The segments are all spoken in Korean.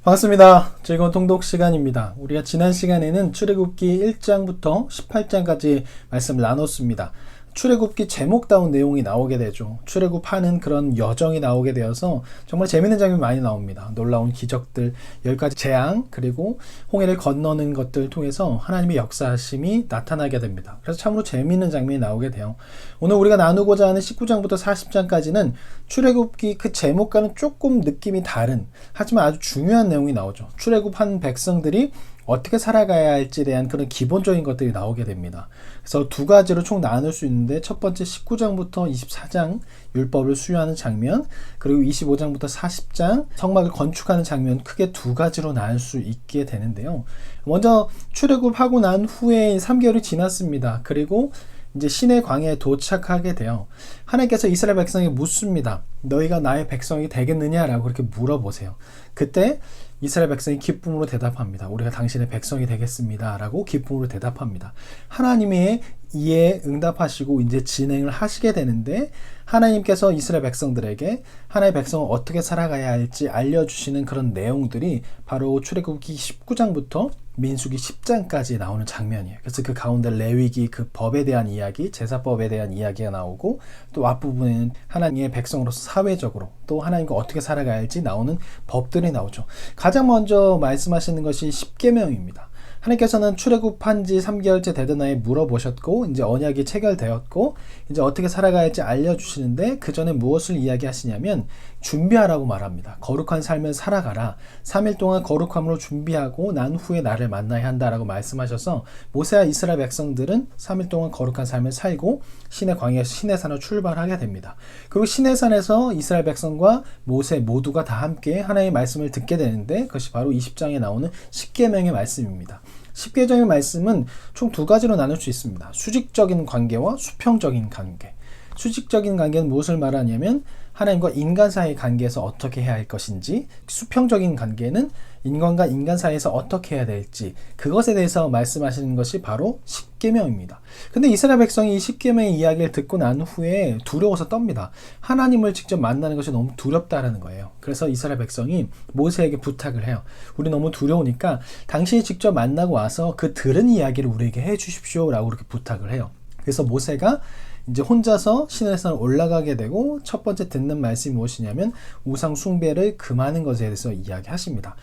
반갑습니다. 즐거운 통독 시간입니다. 우리가 지난 시간에는 출애굽기 1장부터 18장까지 말씀을 나눴습니다. 출애굽기 제목다운 내용이 나오게 되죠. 출애굽하는 그런 여정이 나오게 되어서 정말 재밌는 장면이 많이 나옵니다. 놀라운 기적들, 10가지 재앙, 그리고 홍해를 건너는 것들을 통해서 하나님의 역사하심이 나타나게 됩니다. 그래서 참으로 재밌는 장면이 나오게 돼요. 오늘 우리가 나누고자 하는 19장부터 40장까지는 출애굽기 그 제목과는 조금 느낌이 다른, 하지만 아주 중요한 내용이 나오죠. 출애굽한 백성들이 어떻게 살아가야 할지에 대한 그런 기본적인 것들이 나오게 됩니다. 그래서 두 가지로 총 나눌 수 있는데, 첫 번째 19장부터 24장 율법을 수요하는 장면, 그리고 25장부터 40장 성막을 건축하는 장면, 크게 두 가지로 나눌 수 있게 되는데요. 먼저 출애굽하고 난 후에 3개월이 지났습니다. 그리고 이제 시내 광야에 도착하게 돼요. 하나님께서 이스라엘 백성에게 묻습니다. 너희가 나의 백성이 되겠느냐라고 그렇게 물어보세요. 그때 이스라엘 백성이 기쁨으로 대답합니다. 우리가 당신의 백성이 되겠습니다 라고 기쁨으로 대답합니다. 하나님의 이에 응답하시고 이제 진행을 하시게 되는데, 하나님께서 이스라엘 백성들에게 하나님의 백성은 어떻게 살아가야 할지 알려주시는 그런 내용들이 바로 출애굽기 19장부터 민수기 10장까지 나오는 장면이에요. 그래서 그 가운데 레위기 그 법에 대한 이야기, 제사법에 대한 이야기가 나오고, 또 앞부분에는 하나님의 백성으로서 사회적으로 또 하나님과 어떻게 살아가야 할지 나오는 법들이 나오죠. 가장 먼저 말씀하시는 것이 십계명입니다. 하나님께서는 출애굽한 지 3개월째 되던 나에 물어보셨고, 이제 언약이 체결되었고, 이제 어떻게 살아가야 할지 알려주시는데, 그 전에 무엇을 이야기하시냐면 준비하라고 말합니다. 거룩한 삶을 살아가라. 3일 동안 거룩함으로 준비하고 난 후에 나를 만나야 한다라고 말씀하셔서, 모세와 이스라엘 백성들은 3일 동안 거룩한 삶을 살고 시내 광야에서 시내산으로 출발하게 됩니다. 그리고 시내산에서 이스라엘 백성과 모세 모두가 다 함께 하나님의 말씀을 듣게 되는데, 그것이 바로 20장에 나오는 십계명의 말씀입니다. 십계명의 말씀은 총 두 가지로 나눌 수 있습니다. 수직적인 관계와 수평적인 관계. 수직적인 관계는 무엇을 말하냐면 하나님과 인간 사이의 관계에서 어떻게 해야 할 것인지, 수평적인 관계는 인간과 인간 사이에서 어떻게 해야 될지, 그것에 대해서 말씀하시는 것이 바로 십계명입니다. 근데 이스라엘 백성이 이 십계명의 이야기를 듣고 난 후에 두려워서 떱니다. 하나님을 직접 만나는 것이 너무 두렵다라는 거예요. 그래서 이스라엘 백성이 모세에게 부탁을 해요. 우리 너무 두려우니까 당신이 직접 만나고 와서 그 들은 이야기를 우리에게 해 주십시오 라고 그렇게 부탁을 해요. 그래서 모세가 이제 혼자서 시내산을 올라가게 되고, 첫 번째 듣는 말씀이 무엇이냐면 우상 숭배를 금하는 것에 대해서 이야기하십니다.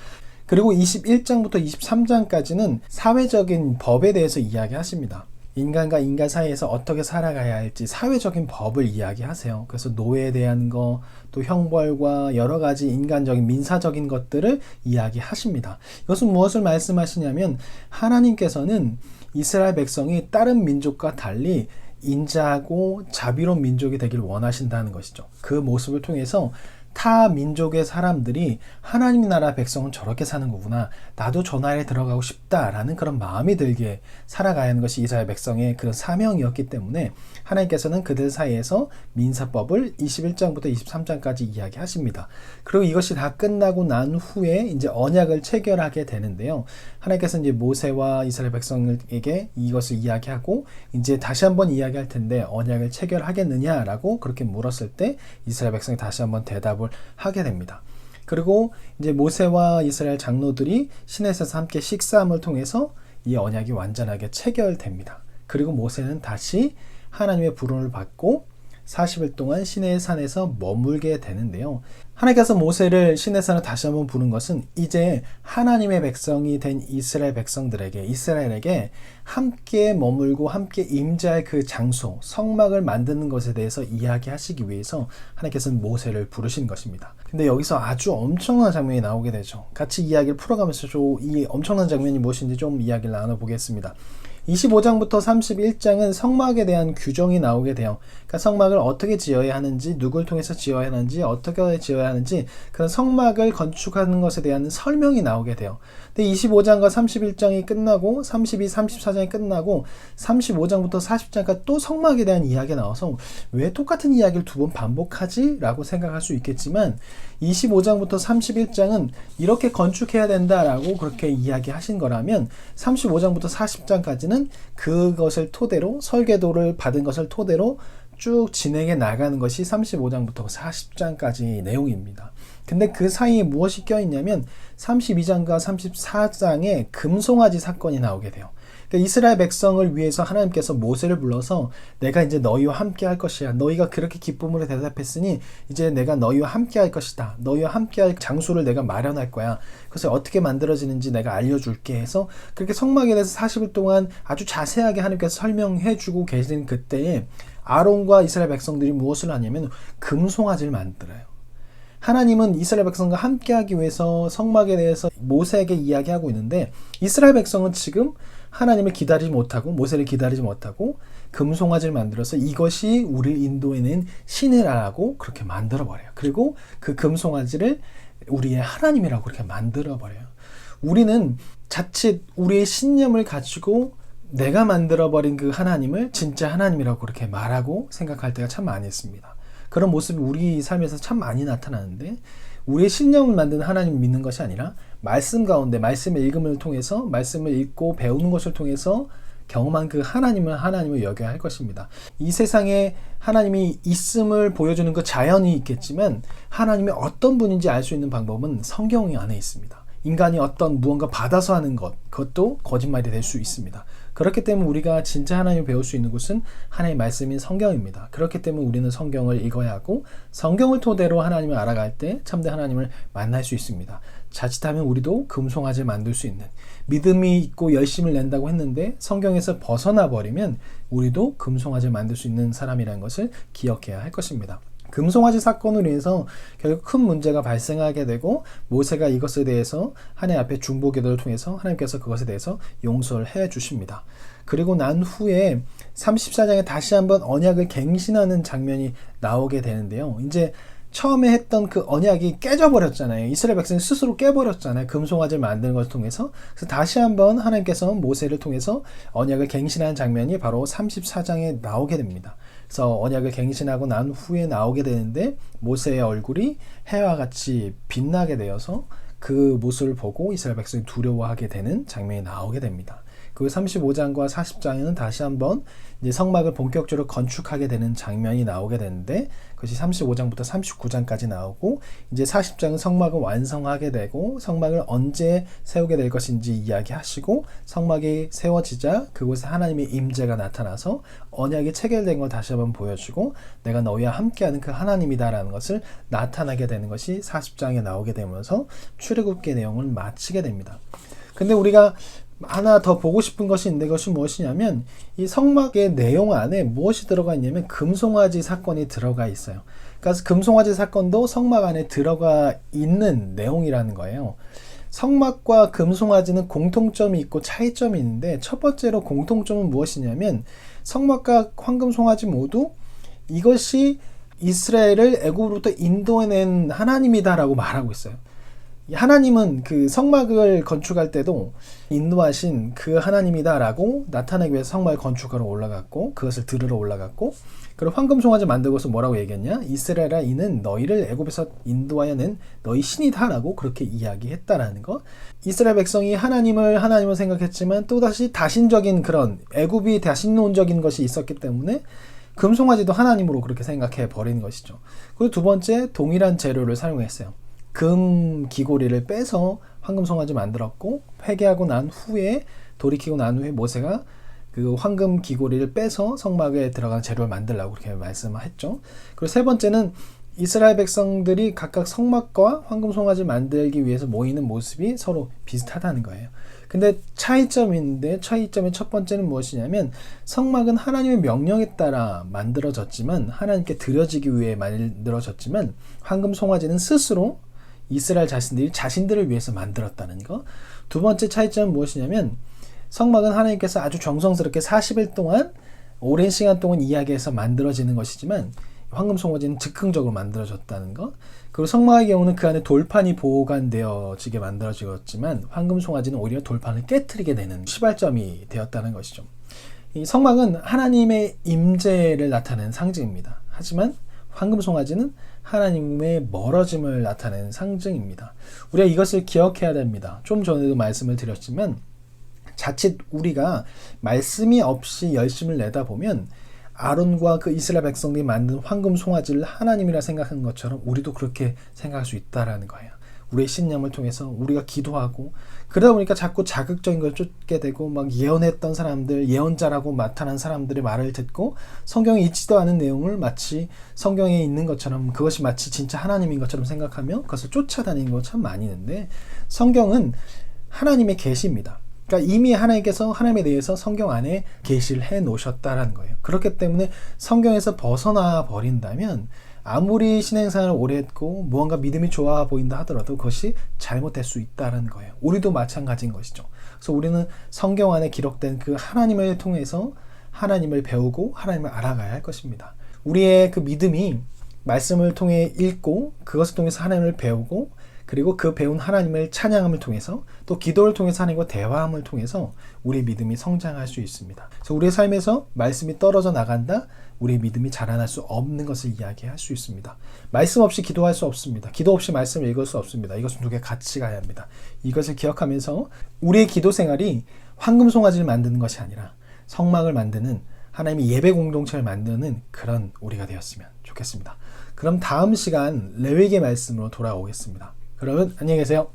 그리고 21장부터 23장까지는 사회적인 법에 대해서 이야기하십니다. 인간과 인간 사이에서 어떻게 살아가야 할지 사회적인 법을 이야기하세요. 그래서 노예에 대한 거, 또 형벌과 여러 가지 인간적인 민사적인 것들을 이야기하십니다. 이것은 무엇을 말씀하시냐면 하나님께서는 이스라엘 백성이 다른 민족과 달리 인자하고 자비로운 민족이 되길 원하신다는 것이죠. 그 모습을 통해서 타 민족의 사람들이 하나님 나라 백성은 저렇게 사는 거구나, 나도 저 나라에 들어가고 싶다라는 그런 마음이 들게 살아가야 하는 것이 이스라엘 백성의 그런 사명이었기 때문에 하나님께서는 그들 사이에서 민사법을 21장부터 23장까지 이야기하십니다. 그리고 이것이 다 끝나고 난 후에 이제 언약을 체결하게 되는데요. 하나님께서 이제 모세와 이스라엘 백성에게 이것을 이야기하고 이제 다시 한번 이야기할 텐데 언약을 체결하겠느냐라고 그렇게 물었을 때 이스라엘 백성이 다시 한번 대답을 하게 됩니다. 그리고 이제 모세와 이스라엘 장로들이 시내산에서 함께 식사함을 통해서 이 언약이 완전하게 체결됩니다. 그리고 모세는 다시 하나님의 부름을 받고 40일 동안 시내산에서 머물게 되는데요. 하나님께서 모세를 시내산으로 다시 한번 부른 것은 이제 하나님의 백성이 된 이스라엘 백성들에게, 이스라엘에게 함께 머물고 함께 임재할 그 장소, 성막을 만드는 것에 대해서 이야기하시기 위해서 하나님께서는 모세를 부르신 것입니다. 근데 여기서 아주 엄청난 장면이 나오게 되죠. 같이 이야기를 풀어가면서 이 엄청난 장면이 무엇인지 좀 이야기를 나눠보겠습니다. 25장부터 31장은 성막에 대한 규정이 나오게 돼요. 그러니까 성막을 어떻게 지어야 하는지, 누굴 통해서 지어야 하는지, 어떻게 지어야 하는지, 그런 성막을 건축하는 것에 대한 설명이 나오게 돼요. 근데 25장과 31장이 끝나고 32, 34장이 끝나고 35장부터 40장까지 또 성막에 대한 이야기가 나와서 왜 똑같은 이야기를 두 번 반복하지? 라고 생각할 수 있겠지만 25장부터 31장은 이렇게 건축해야 된다라고 그렇게 이야기하신 거라면 35장부터 40장까지는 그것을 토대로, 설계도를 받은 것을 토대로 쭉 진행해 나가는 것이 35장부터 40장까지 내용입니다. 근데 그 사이에 무엇이 껴있냐면 32장과 34장에 금송아지 사건이 나오게 돼요. 그러니까 이스라엘 백성을 위해서 하나님께서 모세를 불러서 내가 이제 너희와 함께 할 것이야. 너희가 그렇게 기쁨으로 대답했으니 이제 내가 너희와 함께 할 것이다. 너희와 함께 할 장소를 내가 마련할 거야. 그래서 어떻게 만들어지는지 내가 알려줄게 해서 그렇게 성막에 대해서 40일 동안 아주 자세하게 하나님께서 설명해 주고 계신 그때에 아론과 이스라엘 백성들이 무엇을 하냐면 금송아지를 만들어요. 하나님은 이스라엘 백성과 함께하기 위해서 성막에 대해서 모세에게 이야기하고 있는데 이스라엘 백성은 지금 하나님을 기다리지 못하고 모세를 기다리지 못하고 금송아지를 만들어서 이것이 우리를 인도해낸 신이라고 그렇게 만들어버려요. 그리고 그 금송아지를 우리의 하나님이라고 그렇게 만들어버려요. 우리는 자칫 우리의 신념을 가지고 내가 만들어버린 그 하나님을 진짜 하나님이라고 그렇게 말하고 생각할 때가 참 많이 있습니다. 그런 모습이 우리 삶에서 참 많이 나타나는데 우리의 신념을 만드는 하나님을 믿는 것이 아니라 말씀 가운데 말씀의 읽음을 통해서 말씀을 읽고 배우는 것을 통해서 경험한 그 하나님을 여겨야 할 것입니다. 이 세상에 하나님이 있음을 보여주는 그 자연이 있겠지만 하나님이 어떤 분인지 알 수 있는 방법은 성경 안에 있습니다. 인간이 어떤 무언가 받아서 하는 것, 그것도 거짓말이 될 수 있습니다. 그렇기 때문에 우리가 진짜 하나님을 배울 수 있는 곳은 하나님의 말씀인 성경입니다. 그렇기 때문에 우리는 성경을 읽어야 하고 성경을 토대로 하나님을 알아갈 때 참된 하나님을 만날 수 있습니다. 자칫하면 우리도 금송아지를 만들 수 있는 믿음이 있고 열심을 낸다고 했는데 성경에서 벗어나 버리면 우리도 금송아지를 만들 수 있는 사람이라는 것을 기억해야 할 것입니다. 금송아지 사건으로 인해서 결국 큰 문제가 발생하게 되고 모세가 이것에 대해서 하나님 앞에 중보기도를 통해서 하나님께서 그것에 대해서 용서를 해 주십니다. 그리고 난 후에 34장에 다시 한번 언약을 갱신하는 장면이 나오게 되는데요. 이제 처음에 했던 그 언약이 깨져버렸잖아요. 이스라엘 백성이 스스로 깨버렸잖아요. 금송아지를 만드는 것을 통해서. 그래서 다시 한번 하나님께서 모세를 통해서 언약을 갱신하는 장면이 바로 34장에 나오게 됩니다. 그래서 언약을 갱신하고 난 후에 나오게 되는데 모세의 얼굴이 해와 같이 빛나게 되어서 그 모습을 보고 이스라엘 백성이 두려워하게 되는 장면이 나오게 됩니다. 그 35장과 40장에는 다시 한번 이제 성막을 본격적으로 건축하게 되는 장면이 나오게 되는데 그것이 35장부터 39장까지 나오고 이제 40장은 성막을 완성하게 되고 성막을 언제 세우게 될 것인지 이야기하시고 성막이 세워지자 그곳에 하나님의 임재가 나타나서 언약이 체결된 걸 다시 한번 보여주고 내가 너희와 함께하는 그 하나님이다라는 것을 나타나게 되는 것이 40장에 나오게 되면서 출애굽기 내용을 마치게 됩니다. 근데 우리가 하나 더 보고 싶은 것이 있는데 그것이 무엇이냐면 이 성막의 내용 안에 무엇이 들어가 있냐면 금송아지 사건이 들어가 있어요. 그래서 금송아지 사건도 성막 안에 들어가 있는 내용이라는 거예요. 성막과 금송아지는 공통점이 있고 차이점이 있는데 첫 번째로 공통점은 무엇이냐면 성막과 황금송아지 모두 이것이 이스라엘을 애굽으로부터 인도해낸 하나님이다라고 말하고 있어요. 하나님은 그 성막을 건축할 때도 인도하신 그 하나님이다라고 나타내기 위해서 성막을 건축하러 올라갔고 그것을 들으러 올라갔고 그리고 황금송아지 만들고서 뭐라고 얘기했냐? 이스라엘아 이는 너희를 애굽에서 인도하여 낸 너희 신이다라고 그렇게 이야기했다라는 거. 이스라엘 백성이 하나님을 생각했지만 또다시 다신적인 그런 애굽이 다신론적인 것이 있었기 때문에 금송아지도 하나님으로 그렇게 생각해 버리는 것이죠. 그리고 두 번째 동일한 재료를 사용했어요. 금 귀고리를 빼서 황금송아지 만들었고 회개하고 난 후에 돌이키고 난 후에 모세가 그 황금 귀고리를 빼서 성막에 들어간 재료를 만들라고 그렇게 말씀했죠. 그리고 세 번째는 이스라엘 백성들이 각각 성막과 황금송아지를 만들기 위해서 모이는 모습이 서로 비슷하다는 거예요. 근데 차이점의 첫 번째는 무엇이냐면 성막은 하나님의 명령에 따라 만들어졌지만 하나님께 드려지기 위해 만들어졌지만 황금송아지는 스스로 이스라엘 자신들을 위해서 만들었다는 거. 두 번째 차이점은 무엇이냐면 성막은 하나님께서 아주 정성스럽게 40일 동안 오랜 시간 동안 이야기해서 만들어지는 것이지만 황금송아지는 즉흥적으로 만들어졌다는 것. 그리고 성막의 경우는 그 안에 돌판이 보관되어지게 만들어지었지만 황금송아지는 오히려 돌판을 깨트리게 되는 시발점이 되었다는 것이죠. 이 성막은 하나님의 임재를 나타내는 상징입니다. 하지만 황금송아지는 하나님의 멀어짐을 나타내는 상징입니다. 우리가 이것을 기억해야 됩니다. 좀 전에도 말씀을 드렸지만 자칫 우리가 말씀이 없이 열심을 내다 보면 아론과 그 이스라엘 백성들이 만든 황금 송아지를 하나님이라 생각한 것처럼 우리도 그렇게 생각할 수 있다라는 거예요. 우리의 신념을 통해서 우리가 기도하고 그러다 보니까 자꾸 자극적인 걸 쫓게 되고 막 예언했던 사람들, 예언자라고 나타난 사람들의 말을 듣고 성경에 있지도 않은 내용을 마치 성경에 있는 것처럼 그것이 마치 진짜 하나님인 것처럼 생각하며 그것을 쫓아다니는 거 참 많이 있는데 성경은 하나님의 계시입니다. 그러니까 이미 하나님께서 하나님에 대해서 성경 안에 계시를 해 놓으셨다라는 거예요. 그렇기 때문에 성경에서 벗어나 버린다면 아무리 신앙생활을 오래 했고 무언가 믿음이 좋아 보인다 하더라도 그것이 잘못될 수 있다는 거예요. 우리도 마찬가지인 것이죠. 그래서 우리는 성경 안에 기록된 그 하나님을 통해서 하나님을 배우고 하나님을 알아가야 할 것입니다. 우리의 그 믿음이 말씀을 통해 읽고 그것을 통해서 하나님을 배우고 그리고 그 배운 하나님을 찬양함을 통해서 또 기도를 통해서 하나님과 대화함을 통해서 우리의 믿음이 성장할 수 있습니다. 그래서 우리의 삶에서 말씀이 떨어져 나간다, 우리의 믿음이 자라날 수 없는 것을 이야기할 수 있습니다. 말씀 없이 기도할 수 없습니다. 기도 없이 말씀을 읽을 수 없습니다. 이것은 두 개 같이 가야 합니다. 이것을 기억하면서 우리의 기도 생활이 황금 송아지를 만드는 것이 아니라 성막을 만드는 하나님의 예배 공동체를 만드는 그런 우리가 되었으면 좋겠습니다. 그럼 다음 시간 레위기 말씀으로 돌아오겠습니다. 그러면 안녕히 계세요.